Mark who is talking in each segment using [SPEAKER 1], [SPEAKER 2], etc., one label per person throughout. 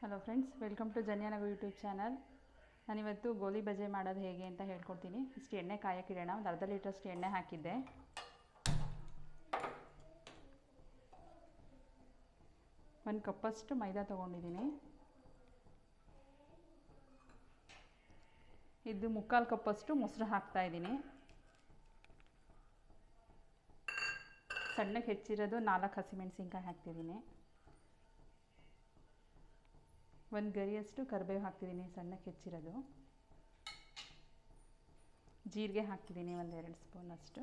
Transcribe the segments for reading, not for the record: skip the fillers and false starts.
[SPEAKER 1] Hello friends, welcome to ಜನ್ಯಾನಗು YouTube channel. ನಾನಿವತ್ತು ಗೋಲಿ ಬಜೆ ಮಾಡೋದು ಹೇಗೆ ಅಂತ ಹೇಳ್ಕೊಡ್ತೀನಿ. ಇಷ್ಟು ಎಣ್ಣೆ ಕಾಯಕ್ಕಿಡೋಣ. ಒಂದು ಅರ್ಧ ಲೀಟ್ರಷ್ಟು ಎಣ್ಣೆ ಹಾಕಿದ್ದೆ. ಒಂದು ಕಪ್ಪಷ್ಟು ಮೈದಾ ತೊಗೊಂಡಿದ್ದೀನಿ. ಇದು ಮುಕ್ಕಾಲು ಕಪ್ಪಷ್ಟು ಮೊಸರು ಹಾಕ್ತಾಯಿದ್ದೀನಿ. ಸಣ್ಣಗೆ ಹೆಚ್ಚಿರೋದು 4 ಹಸಿಮೆಣಸಿನ್ಕಾಯಿ ಹಾಕ್ತಿದ್ದೀನಿ. ಒಂದು ಗರಿಯಷ್ಟು ಕರಿಬೇವು ಹಾಕ್ತಿದ್ದೀನಿ, ಸಣ್ಣಕ್ಕೆ ಹೆಚ್ಚಿರೋದು. ಜೀರಿಗೆ ಹಾಕ್ತಿದ್ದೀನಿ, 1-2 ಸ್ಪೂನಷ್ಟು,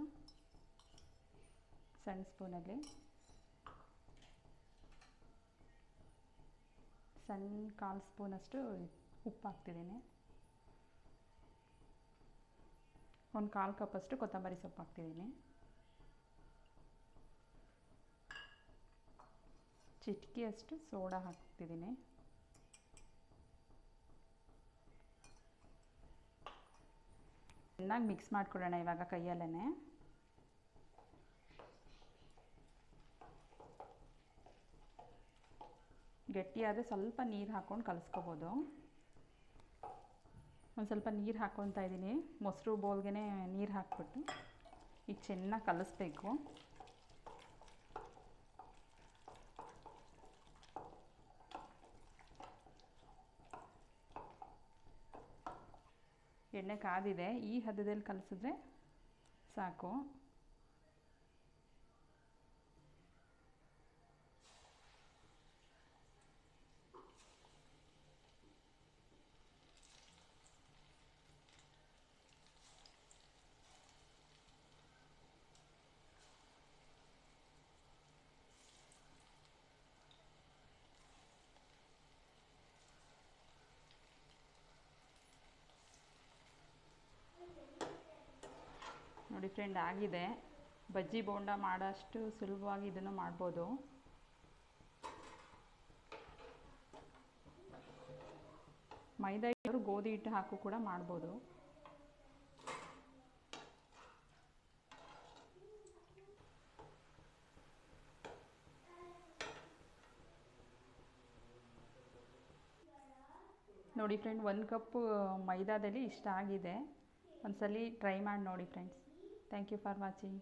[SPEAKER 1] ಸಣ್ಣ ಸ್ಪೂನಲ್ಲಿ. ಸಣ್ಣ 1/4 ಸ್ಪೂನಷ್ಟು ಉಪ್ಪು ಹಾಕ್ತಿದ್ದೀನಿ. ಒಂದು 1/4 ಕಪ್ಪಷ್ಟು ಕೊತ್ತಂಬರಿ ಸೊಪ್ಪು ಹಾಕ್ತಿದ್ದೀನಿ. ಚಿಟಿಕೆಯಷ್ಟು ಸೋಡಾ ಹಾಕ್ತಿದ್ದೀನಿ. ಚೆನ್ನಾಗಿ ಮಿಕ್ಸ್ ಮಾಡ್ಕೊಳ್ಳೋಣ ಇವಾಗ ಕೈಯಲ್ಲೇ. ಗಟ್ಟಿಯಾದರೆ ಸ್ವಲ್ಪ ನೀರು ಹಾಕ್ಕೊಂಡು ಕಲಿಸ್ಕೋಬೋದು. ಒಂದು ಸ್ವಲ್ಪ ನೀರು ಹಾಕ್ಕೊತಾ ಇದ್ದೀನಿ. ಮೊಸರು ಬೌಲ್ಗೆ ನೀರು ಹಾಕ್ಬಿಟ್ಟು ಈಗ ಚೆನ್ನಾಗಿ ಕಲಿಸ್ಬೇಕು. ಎಣ್ಣೆ ಕಾದಿದೆ. ಈ ಹದದಲ್ಲಿ ಕಲಿಸಿದ್ರೆ ಸಾಕು. ನೋಡಿ ಫ್ರೆಂಡ್, ಆಗಿದೆ. ಬಜ್ಜಿ ಬೋಂಡ ಮಾಡೋಷ್ಟು ಸುಲಭವಾಗಿ ಇದನ್ನು ಮಾಡ್ಬೋದು. ಮೈದಾ ಹಿಟ್ಟು, ಗೋಧಿ ಹಿಟ್ಟು ಹಾಕು ಕೂಡ ಮಾಡ್ಬೋದು. ನೋಡಿ ಫ್ರೆಂಡ್, 1 ಕಪ್ ಮೈದಾದಲ್ಲಿ ಇಷ್ಟ ಆಗಿದೆ. ಒಂದ್ಸಲಿ ಟ್ರೈ ಮಾಡಿ ನೋಡಿ friends. Thank you for watching.